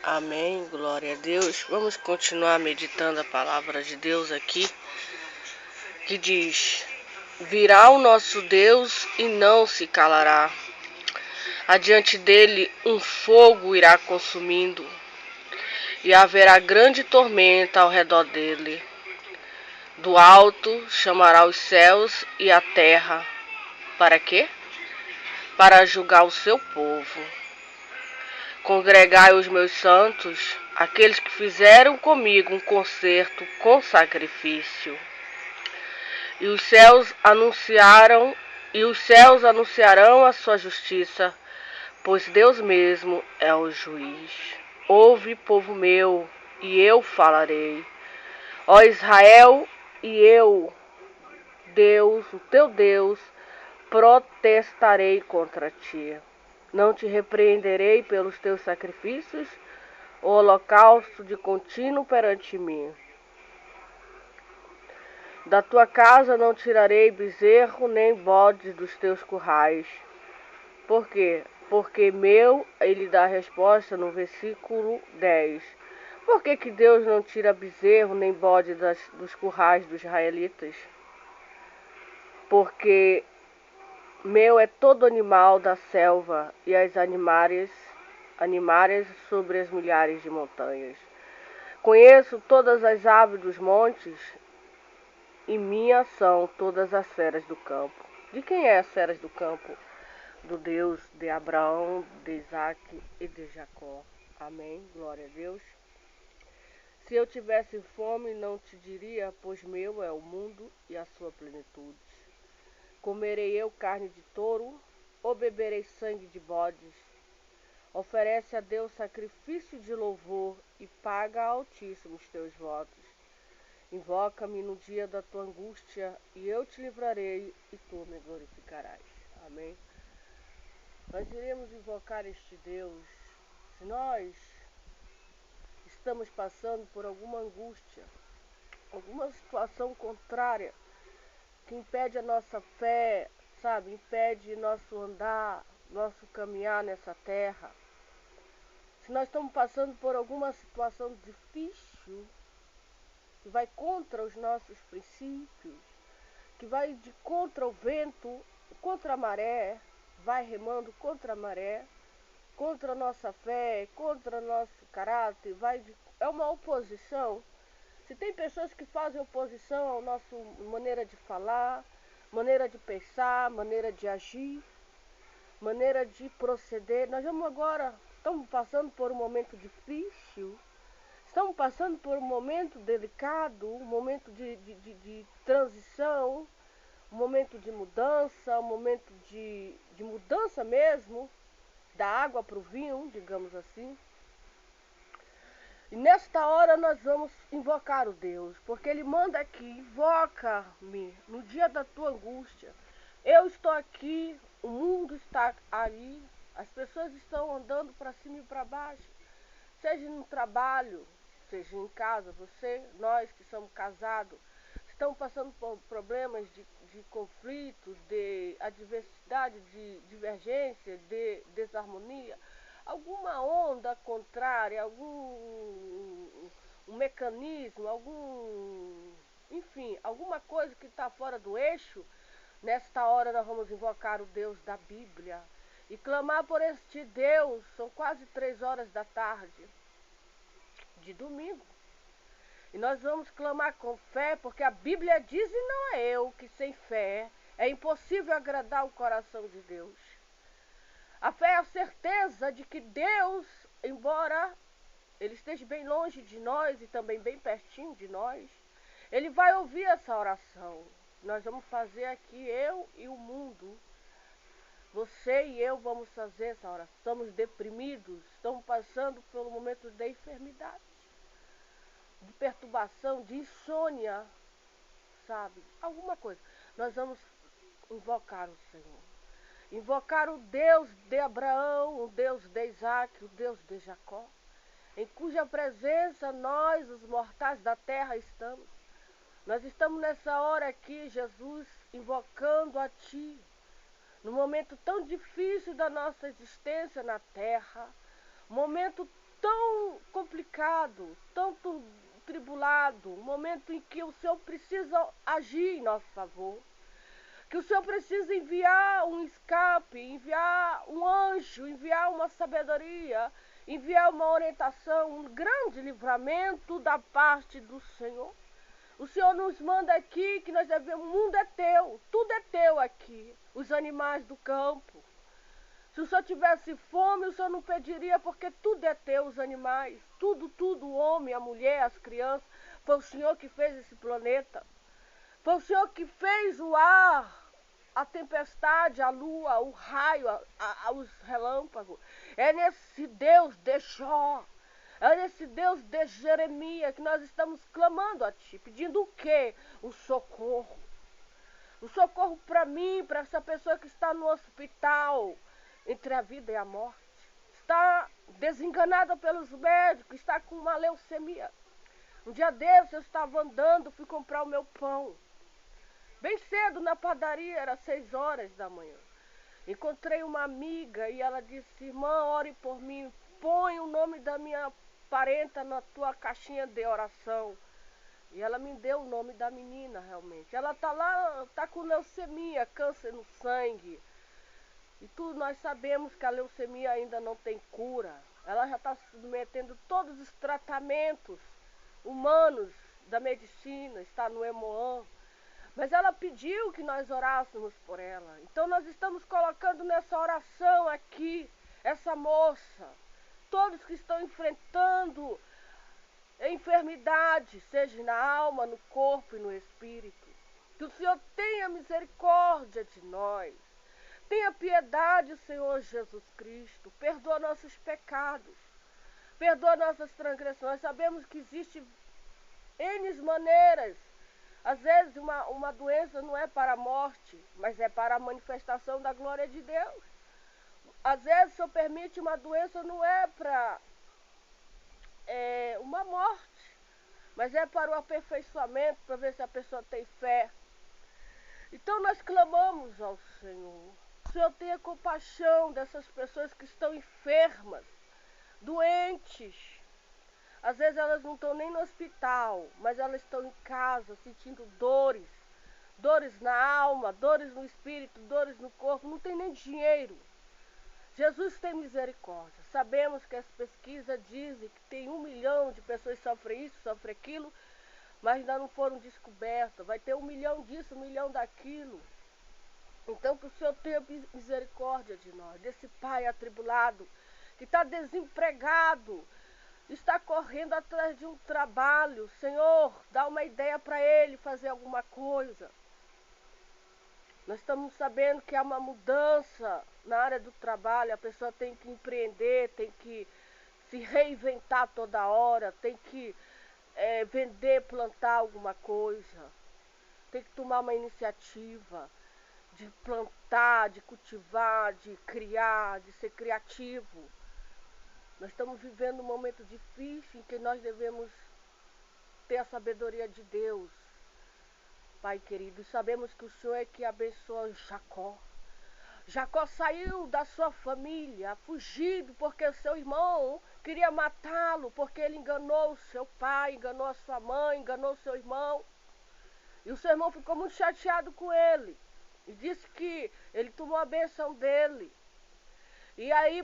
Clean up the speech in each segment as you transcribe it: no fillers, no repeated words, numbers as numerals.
Amém, glória a Deus. Vamos continuar meditando a palavra de Deus aqui, que diz: virá o nosso Deus e não se calará. Adiante dele um fogo irá consumindo, e haverá grande tormenta ao redor dele. Do alto chamará os céus e a terra. Para quê? Para julgar o seu povo. Congregai os meus santos, aqueles que fizeram comigo um concerto com sacrifício. E os céus anunciarão a sua justiça, pois Deus mesmo é o juiz. Ouve, povo meu, e eu falarei. Ó Israel, e eu, Deus, o teu Deus, protestarei contra ti. Não te repreenderei pelos teus sacrifícios, o holocausto de contínuo perante mim. Da tua casa não tirarei bezerro nem bode dos teus currais. Por quê? Porque meu, ele dá a resposta no versículo 10. Por que Deus não tira bezerro nem bode dos currais dos israelitas? Porque meu é todo animal da selva e as animárias sobre as milhares de montanhas. Conheço todas as aves dos montes e minhas são todas as feras do campo. De quem é as feras do campo? Do Deus de Abraão, de Isaac e de Jacó. Amém. Glória a Deus. Se eu tivesse fome, não te diria, pois meu é o mundo e a sua plenitude. Comerei eu carne de touro, ou beberei sangue de bodes? Oferece a Deus sacrifício de louvor e paga a Altíssimo os teus votos. Invoca-me no dia da tua angústia, e eu te livrarei, e tu me glorificarás. Amém. Nós iremos invocar este Deus se nós estamos passando por alguma angústia, alguma situação contrária, que impede a nossa fé, sabe? Impede nosso andar, nosso caminhar nessa terra. Se nós estamos passando por alguma situação difícil, que vai contra os nossos princípios, que vai de contra o vento, contra a maré, vai remando contra a maré, contra a nossa fé, contra o nosso caráter, é uma oposição. Se tem pessoas que fazem oposição à nossa maneira de falar, maneira de pensar, maneira de agir, maneira de proceder, nós estamos passando por um momento difícil, estamos passando por um momento delicado, um momento de transição, um momento de mudança, um momento de mudança mesmo, da água para o vinho, digamos assim. E nesta hora nós vamos invocar o Deus, porque Ele manda aqui: invoca-me no dia da tua angústia. Eu estou aqui, o mundo está ali, as pessoas estão andando para cima e para baixo, seja no trabalho, seja em casa, nós que somos casados, estamos passando por problemas de conflito, de adversidade, de divergência, de desarmonia. Alguma onda contrária, um mecanismo, enfim, alguma coisa que está fora do eixo. Nesta hora nós vamos invocar o Deus da Bíblia e clamar por este Deus. São quase 3 horas da tarde de domingo. E nós vamos clamar com fé, porque a Bíblia diz, e não é eu, que sem fé é impossível agradar o coração de Deus. A fé é a certeza de que Deus, embora Ele esteja bem longe de nós e também bem pertinho de nós, Ele vai ouvir essa oração. Nós vamos fazer aqui, eu e o mundo. Você e eu vamos fazer essa oração. Estamos deprimidos, estamos passando pelo momento de enfermidade, de perturbação, de insônia, sabe? Alguma coisa. Nós vamos invocar o Senhor. Invocar o Deus de Abraão, o Deus de Isaac, o Deus de Jacó, em cuja presença nós, os mortais da terra, estamos. Nós estamos nessa hora aqui, Jesus, invocando a Ti. no momento tão difícil da nossa existência na Terra, momento tão complicado, tão tribulado, momento em que o Senhor precisa agir em nosso favor, que o Senhor precisa enviar um escape, enviar um anjo, enviar uma sabedoria, enviar uma orientação, um grande livramento da parte do Senhor. O Senhor nos manda aqui que nós devemos, o mundo é teu, tudo é teu aqui, os animais do campo. Se o Senhor tivesse fome, o Senhor não pediria, porque tudo é teu, os animais, tudo, o homem, a mulher, as crianças. Foi o Senhor que fez esse planeta. Foi o Senhor que fez o ar, a tempestade, a lua, o raio, os relâmpagos. É nesse Deus de Jó, é nesse Deus de Jeremias que nós estamos clamando a Ti, pedindo o quê? O socorro. O socorro para mim, para essa pessoa que está no hospital, entre a vida e a morte. Está desenganada pelos médicos, está com uma leucemia. Um dia desses eu estava andando, fui comprar o meu pão. Bem cedo na padaria, era 6 horas da manhã. Encontrei uma amiga e ela disse: irmã, ore por mim, põe o nome da minha parenta na tua caixinha de oração. E ela me deu o nome da menina, realmente. Ela está lá, está com leucemia, câncer no sangue. E tudo nós sabemos que a leucemia ainda não tem cura. Ela já está se submetendo a todos os tratamentos humanos da medicina, está no Hemoan. Mas ela pediu que nós orássemos por ela. Então nós estamos colocando nessa oração aqui, essa moça, todos que estão enfrentando enfermidade, seja na alma, no corpo e no espírito. Que o Senhor tenha misericórdia de nós. Tenha piedade, Senhor Jesus Cristo. Perdoa nossos pecados. Perdoa nossas transgressões. Sabemos que existem N maneiras. Às vezes uma doença não é para a morte, mas é para a manifestação da glória de Deus. Às vezes o Senhor permite uma doença não é para uma morte, mas é para o aperfeiçoamento, para ver se a pessoa tem fé. Então nós clamamos ao Senhor. O Senhor tenha compaixão dessas pessoas que estão enfermas, doentes. Às vezes elas não estão nem no hospital, mas elas estão em casa sentindo dores. Dores na alma, dores no espírito, dores no corpo, não tem nem dinheiro. Jesus tem misericórdia. Sabemos que as pesquisas dizem que tem 1 milhão de pessoas que sofrem isso, sofrem aquilo, mas ainda não foram descobertas. Vai ter 1 milhão disso, 1 milhão daquilo. Então que o Senhor tenha misericórdia de nós, desse pai atribulado, que está desempregado, está correndo atrás de um trabalho. Senhor, dá uma ideia para ele fazer alguma coisa. Nós estamos sabendo que há uma mudança na área do trabalho, a pessoa tem que empreender, tem que se reinventar toda hora, tem que vender, plantar alguma coisa, tem que tomar uma iniciativa de plantar, de cultivar, de criar, de ser criativo. Nós estamos vivendo um momento difícil em que nós devemos ter a sabedoria de Deus. Pai querido, sabemos que o Senhor é que abençoa Jacó. Jacó saiu da sua família, fugido, porque o seu irmão queria matá-lo, porque ele enganou o seu pai, enganou a sua mãe, enganou o seu irmão. E o seu irmão ficou muito chateado com ele. E disse que ele tomou a bênção dele. E aí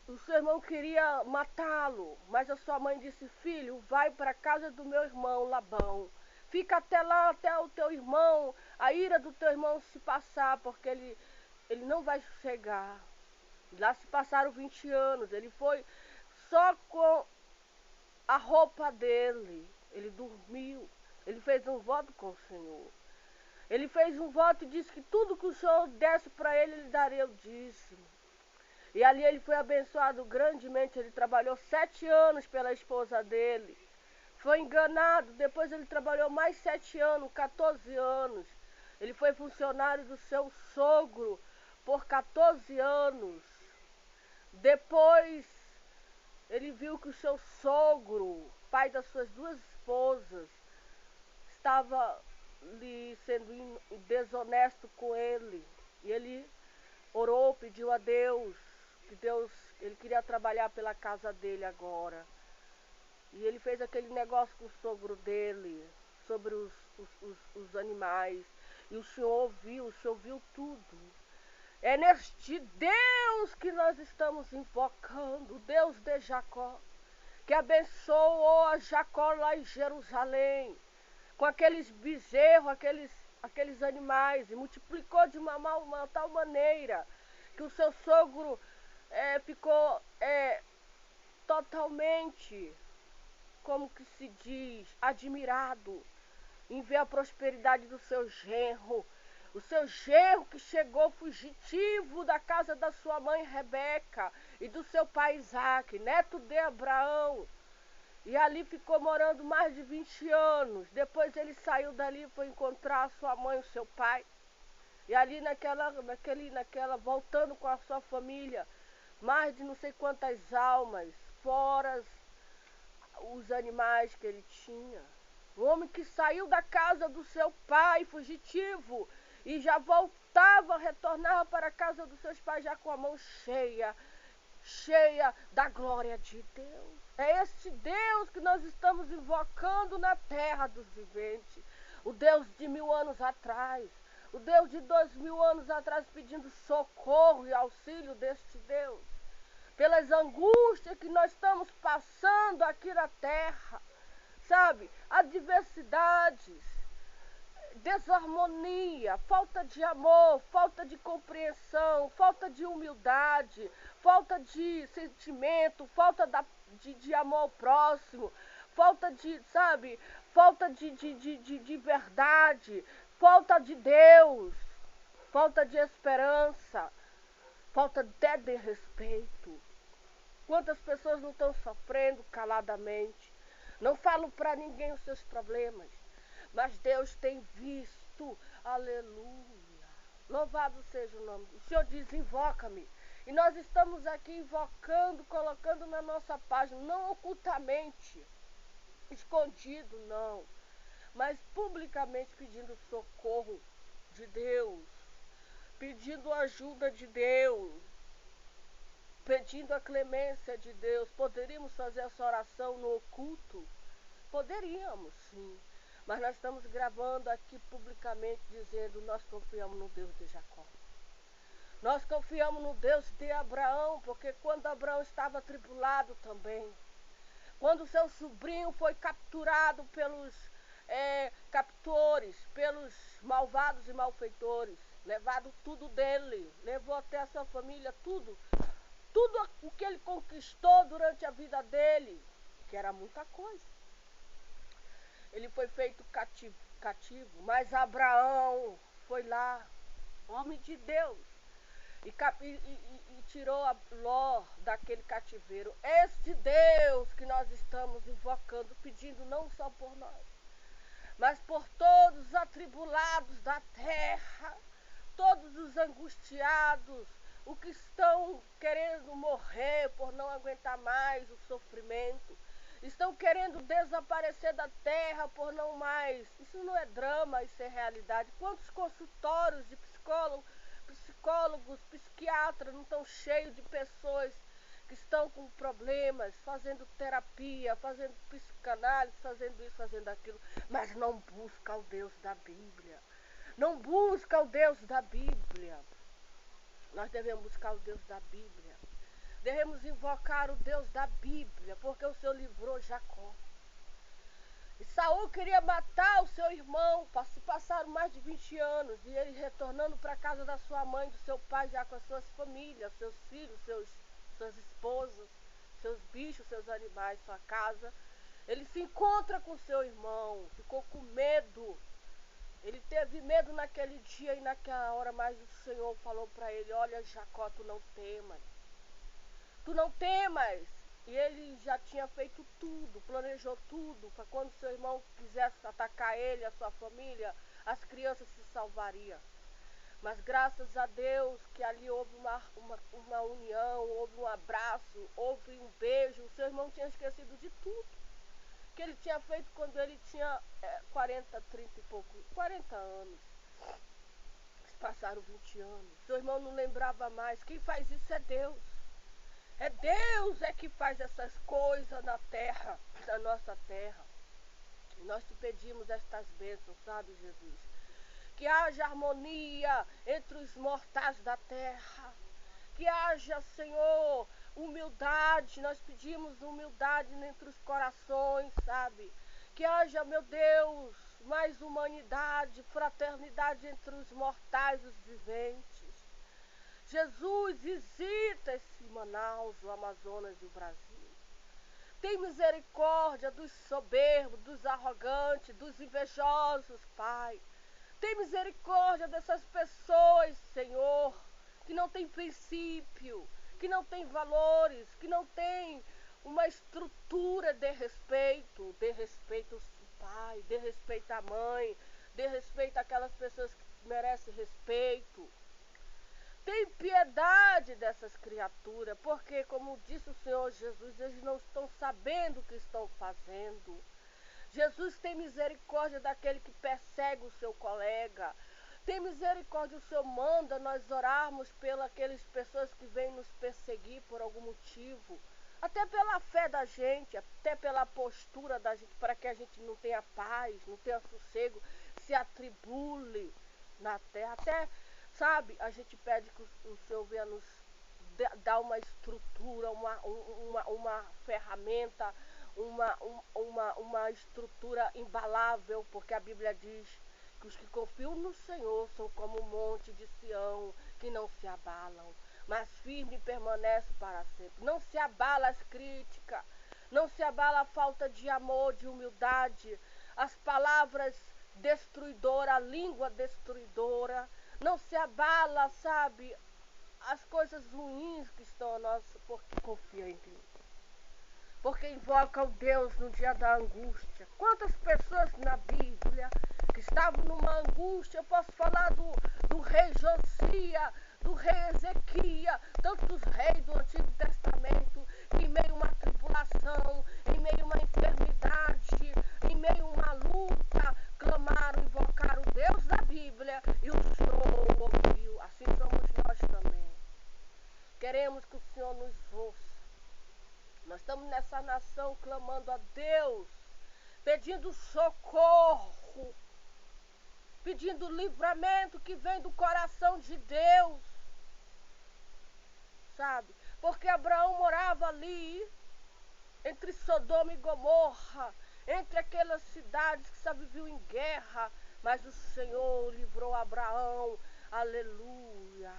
o seu irmão queria matá-lo, mas a sua mãe disse: filho, vai para a casa do meu irmão Labão. Fica até lá, até o teu irmão, a ira do teu irmão se passar, porque ele não vai chegar. Lá se passaram 20 anos, ele foi só com a roupa dele, ele dormiu, ele fez um voto com o Senhor. Ele fez um voto e disse que tudo que o Senhor desse para ele, ele daria o dízimo. E ali ele foi abençoado grandemente, ele trabalhou 7 anos pela esposa dele. Foi enganado, depois ele trabalhou mais 7 anos, 14 anos. Ele foi funcionário do seu sogro por 14 anos. Depois ele viu que o seu sogro, pai das suas 2 esposas, estava sendo desonesto com ele. E ele orou, pediu a Deus, que Deus, ele queria trabalhar pela casa dele agora. E ele fez aquele negócio com o sogro dele, sobre os animais. E o Senhor ouviu tudo. É neste Deus que nós estamos invocando, o Deus de Jacó, que abençoou a Jacó lá em Jerusalém, com aqueles bezerros, aqueles animais, e multiplicou de uma tal maneira que o seu sogro ficou totalmente, como que se diz, admirado em ver a prosperidade do seu genro. O seu genro que chegou fugitivo da casa da sua mãe Rebeca e do seu pai Isaque, neto de Abraão. E ali ficou morando mais de 20 anos. Depois ele saiu dali e foi encontrar a sua mãe e o seu pai. E ali naquela, voltando com a sua família, mais de não sei quantas almas, fora os animais que ele tinha. Um homem que saiu da casa do seu pai, fugitivo, e já retornava para a casa dos seus pais já com a mão cheia da glória de Deus. É esse Deus que nós estamos invocando na terra dos viventes. O Deus de 1000 anos atrás, o Deus de 2000 anos atrás, pedindo socorro e auxílio deste Deus. Pelas angústias que nós estamos passando aqui na terra, sabe? Adversidades, desarmonia, falta de amor, falta de compreensão, falta de humildade, falta de sentimento, falta de amor ao próximo, falta de, sabe, falta de verdade, falta de Deus, falta de esperança, falta até de respeito. Quantas pessoas não estão sofrendo caladamente, não falam para ninguém os seus problemas, mas Deus tem visto, aleluia. Louvado seja o nome. O Senhor diz, invoca-me. E nós estamos aqui invocando, colocando na nossa página, não ocultamente, escondido, não, mas publicamente pedindo socorro de Deus, pedindo ajuda de Deus, pedindo a clemência de Deus. Poderíamos fazer essa oração no oculto? Poderíamos, sim. Mas nós estamos gravando aqui publicamente dizendo, nós confiamos no Deus de Jacó. Nós confiamos no Deus de Abraão, porque quando Abraão estava atribulado também, quando seu sobrinho foi capturado pelos captores, pelos malvados e malfeitores, levado tudo dele, levou até a sua família tudo o que ele conquistou durante a vida dele, que era muita coisa. Ele foi feito cativo, mas Abraão foi lá, homem de Deus, e tirou a Ló daquele cativeiro. Este Deus que nós estamos invocando, pedindo não só por nós, mas por todos os atribulados da terra, todos os angustiados, os que estão querendo morrer por não aguentar mais o sofrimento, estão querendo desaparecer da terra por não mais. Isso não é drama, isso é realidade. Quantos consultórios de psicólogos, psiquiatras não estão cheios de pessoas que estão com problemas, fazendo terapia, fazendo psicanálise, fazendo isso, fazendo aquilo, mas não busca o Deus da Bíblia. Não busca o Deus da Bíblia. Nós devemos buscar o Deus da Bíblia. Devemos invocar o Deus da Bíblia, porque o Senhor livrou Jacó. E Saul queria matar o seu irmão, se passaram mais de 20 anos, e ele retornando para a casa da sua mãe, do seu pai, já com as suas famílias, seus filhos, suas esposas, seus bichos, seus animais, sua casa. Ele se encontra com seu irmão, ficou com medo. Ele teve medo naquele dia e naquela hora, mas o Senhor falou para ele, olha Jacó, tu não temas. Tu não temas. E ele já tinha feito tudo, planejou tudo, para quando seu irmão quisesse atacar ele, a sua família, as crianças se salvariam. Mas graças a Deus que ali houve uma união, houve um abraço, houve um beijo. O seu irmão tinha esquecido de tudo que ele tinha feito quando ele tinha 40 e pouco, 40 anos. Passaram 20 anos. Seu irmão não lembrava mais. Quem faz isso é Deus. É Deus que faz essas coisas na terra, na nossa terra. E nós te pedimos estas bênçãos, sabe, Jesus? Que haja harmonia entre os mortais da terra. Que haja, Senhor, humildade. Nós pedimos humildade entre os corações, sabe? Que haja, meu Deus, mais humanidade, fraternidade entre os mortais e os viventes. Jesus, visita esse Manaus, o Amazonas e o Brasil. Tem misericórdia dos soberbos, dos arrogantes, dos invejosos, Pai. Tem misericórdia dessas pessoas, Senhor, que não tem princípio, que não tem valores, que não tem uma estrutura de respeito ao Pai, de respeito à mãe, de respeito àquelas pessoas que merecem respeito. Tem piedade dessas criaturas, porque, como disse o Senhor Jesus, eles não estão sabendo o que estão fazendo. Jesus tem misericórdia daquele que persegue o seu colega. Tem misericórdia, o Senhor manda nós orarmos pelas aquelas pessoas que vêm nos perseguir por algum motivo. Até pela fé da gente, até pela postura da gente, para que a gente não tenha paz, não tenha sossego, se atribule na terra. Até, sabe, a gente pede que o Senhor venha nos dar uma estrutura, uma ferramenta, uma estrutura imbalável, porque a Bíblia diz que os que confiam no Senhor são como o monte de Sião, que não se abalam, mas firme permanece para sempre. Não se abala as críticas, não se abala a falta de amor, de humildade, as palavras destruidoras, a língua destruidora, não se abala, sabe, as coisas ruins que estão a nós, porque confia em Deus. Porque invoca o Deus no dia da angústia. Quantas pessoas na Bíblia que estavam numa angústia, eu posso falar do rei Josias, do rei Ezequias, tantos reis do Antigo Testamento, que em meio a uma tribulação, em meio a uma enfermidade, em meio a uma luta, clamaram, invocaram o Deus da Bíblia e o Senhor ouviu. Assim somos nós também. Queremos que o Senhor nos ouça. Nós estamos nessa nação clamando a Deus, pedindo socorro, pedindo livramento que vem do coração de Deus, sabe? Porque Abraão morava ali, entre Sodoma e Gomorra, entre aquelas cidades que só viviam em guerra, mas o Senhor livrou Abraão, aleluia.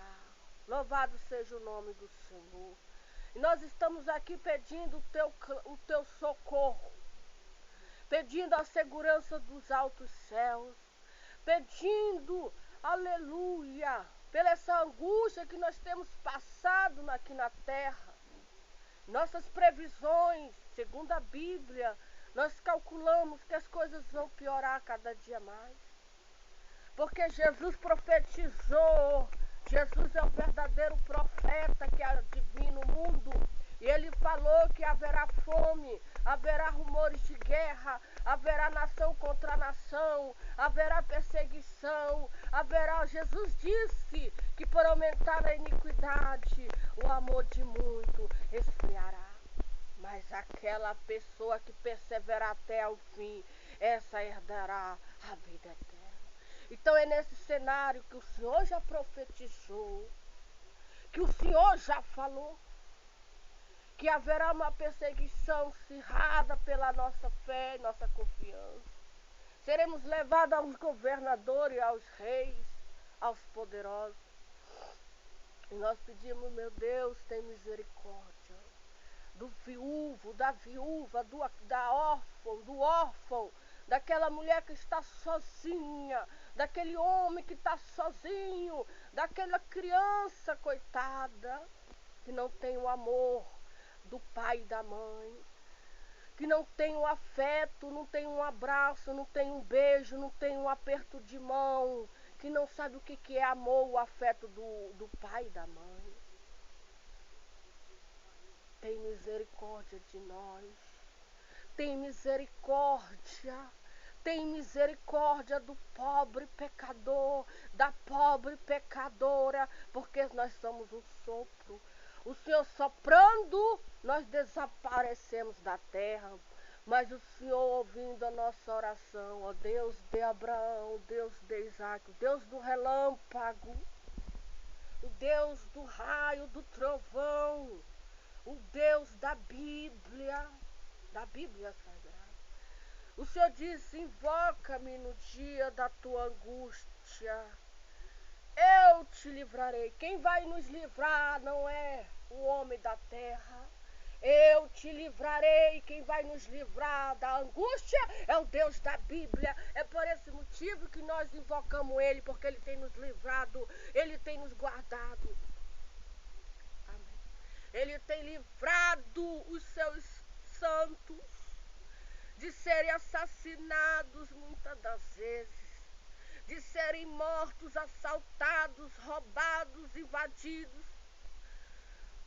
Louvado seja o nome do Senhor. E nós estamos aqui pedindo o teu socorro, pedindo a segurança dos altos céus, pedindo, aleluia, pela essa angústia que nós temos passado aqui na terra. Nossas previsões, segundo a Bíblia, nós calculamos que as coisas vão piorar cada dia mais. Porque Jesus profetizou. Jesus é o verdadeiro profeta que adivina o mundo. E ele falou que haverá fome, haverá rumores de guerra, haverá nação contra nação, haverá perseguição, haverá... Jesus disse que por aumentar a iniquidade, o amor de muito esfriará. Mas aquela pessoa que perseverar até o fim, essa herdará a vida eterna. Então é nesse cenário que o Senhor já profetizou, que o Senhor já falou, que haverá uma perseguição acirrada pela nossa fé e nossa confiança. Seremos levados aos governadores, aos reis, aos poderosos. E nós pedimos, meu Deus, tem misericórdia do viúvo, da viúva, do órfão, daquela mulher que está sozinha, daquele homem que está sozinho, daquela criança coitada, que não tem o amor do pai e da mãe, que não tem o afeto, não tem um abraço, não tem um beijo, não tem um aperto de mão, que não sabe o que é amor, o afeto do pai e da mãe. Tem misericórdia de nós. Tem misericórdia. Tem misericórdia do pobre pecador, da pobre pecadora, porque nós somos um sopro. O Senhor soprando, nós desaparecemos da terra. Mas o Senhor ouvindo a nossa oração, ó Deus de Abraão, Deus de Isaac, o Deus do relâmpago, o Deus do raio, do trovão, o Deus da Bíblia Sagrada. O Senhor disse: invoca-me no dia da tua angústia, eu te livrarei. Quem vai nos livrar não é o homem da terra. Eu te livrarei. Quem vai nos livrar da angústia é o Deus da Bíblia. É por esse motivo que nós invocamos Ele, porque Ele tem nos livrado, Ele tem nos guardado. Amém. Ele tem livrado os seus santos de serem assassinados muitas das vezes, de serem mortos, assaltados, roubados, invadidos.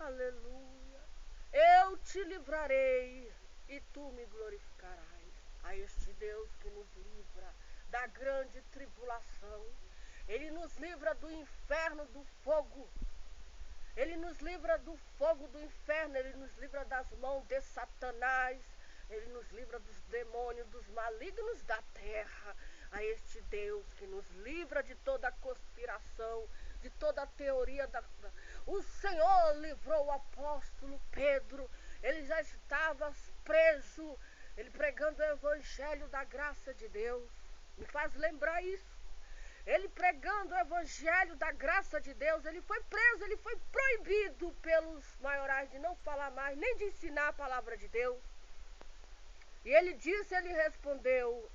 Aleluia. Eu te livrarei e tu me glorificarás. A este Deus que nos livra da grande tribulação. Ele nos livra do inferno, do fogo. Ele nos livra do fogo do inferno. Ele nos livra das mãos de Satanás. Ele nos livra dos demônios, dos malignos da terra. A este Deus que nos livra de toda conspiração, de toda teoria da... O Senhor livrou o apóstolo Pedro. Ele já estava preso, ele pregando o evangelho da graça de Deus. Me faz lembrar isso. Ele pregando o evangelho da graça de Deus, ele foi preso, ele foi proibido pelos maiorais de não falar mais, nem de ensinar a palavra de Deus. E ele disse, ele respondeu: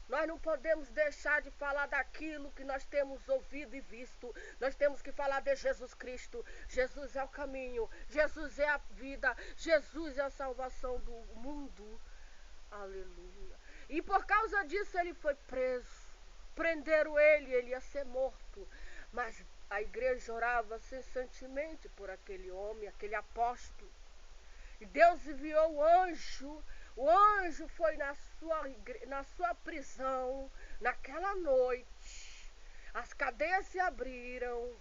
nós não podemos deixar de falar daquilo que nós temos ouvido e visto. Nós temos que falar de Jesus Cristo. Jesus é o caminho, Jesus é a vida, Jesus é a salvação do mundo. Aleluia. E por causa disso ele foi preso. Prenderam ele, ele ia ser morto. Mas a igreja orava incessantemente por aquele homem, aquele apóstolo. E Deus enviou o anjo. O anjo foi na sua prisão, naquela noite. As cadeias se abriram.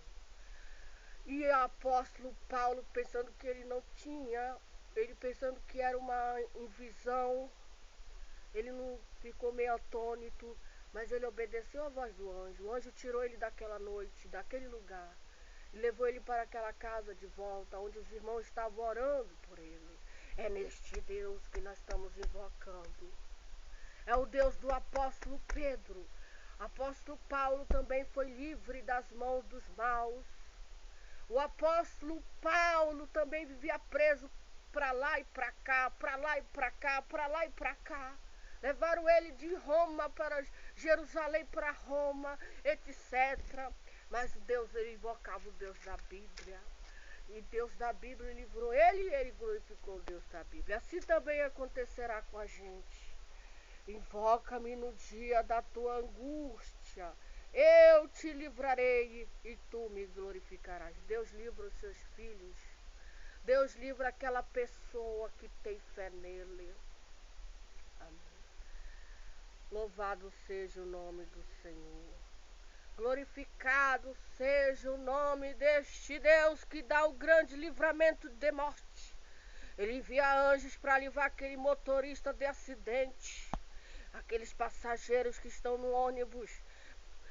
E o apóstolo Paulo, pensando que ele não tinha, ele pensando que era uma visão, ele não ficou meio atônito, mas ele obedeceu à voz do anjo. O anjo tirou ele daquela noite, daquele lugar, e levou ele para aquela casa de volta, onde os irmãos estavam orando por ele. É neste Deus que nós estamos invocando. É o Deus do apóstolo Pedro. Apóstolo Paulo também foi livre das mãos dos maus. O apóstolo Paulo também vivia preso para lá e para cá, para lá e para cá, para lá e para cá. Levaram ele de Roma para Jerusalém, para Roma, etc. Mas Deus, ele invocava o Deus da Bíblia. E Deus da Bíblia livrou ele e ele glorificou o Deus da Bíblia. Assim também acontecerá com a gente. Invoca-me no dia da tua angústia. Eu te livrarei e tu me glorificarás. Deus livra os seus filhos. Deus livra aquela pessoa que tem fé nele. Amém. Louvado seja o nome do Senhor. Glorificado seja o nome deste Deus que dá o grande livramento de morte. Ele envia anjos para livrar aquele motorista de acidente, aqueles passageiros que estão no ônibus.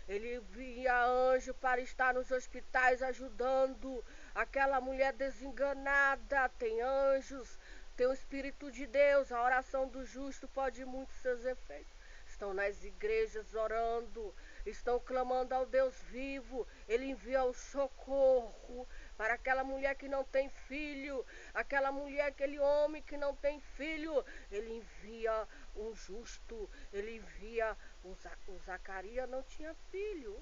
Ele envia anjo para estar nos hospitais ajudando aquela mulher desenganada. Tem anjos, tem o Espírito de Deus. A oração do justo pode muito seus efeitos. Estão nas igrejas orando, estão clamando ao Deus vivo. Ele envia o socorro para aquela mulher que não tem filho, aquela mulher, aquele homem que não tem filho. Ele envia um justo, ele envia o Zacarias não tinha filho.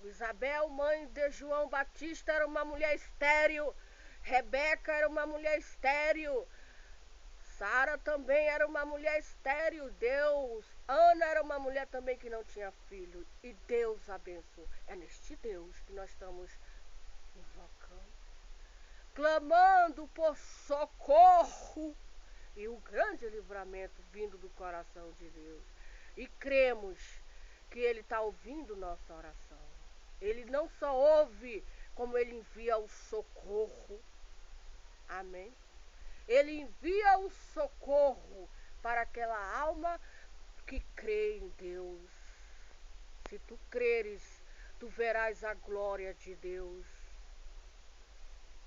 Isabel, mãe de João Batista, era uma mulher estéril. Rebeca era uma mulher estéril. Sara também era uma mulher estéril. Ana era uma mulher também que não tinha filho. E Deus abençoou. É neste Deus que nós estamos invocando, clamando por socorro e o grande livramento vindo do coração de Deus. e cremos que Ele está ouvindo nossa oração. Ele não só ouve, como Ele envia o socorro. Amém? Ele envia o socorro para aquela alma que crê em Deus. Se tu creres, tu verás a glória de Deus.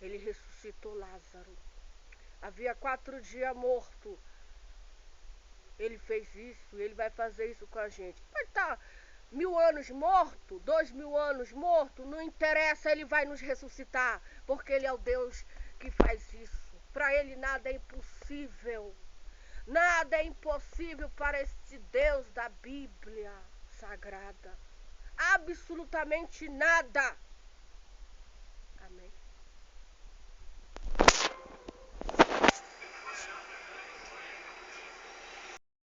Ele ressuscitou Lázaro. Havia 4 dias morto. Ele fez isso, ele vai fazer isso com a gente. Pode estar 1000 anos morto, 2000 anos morto, não interessa, ele vai nos ressuscitar, porque ele é o Deus que faz isso. Para ele nada é impossível. Nada é impossível para este Deus da Bíblia Sagrada. Absolutamente nada. Amém.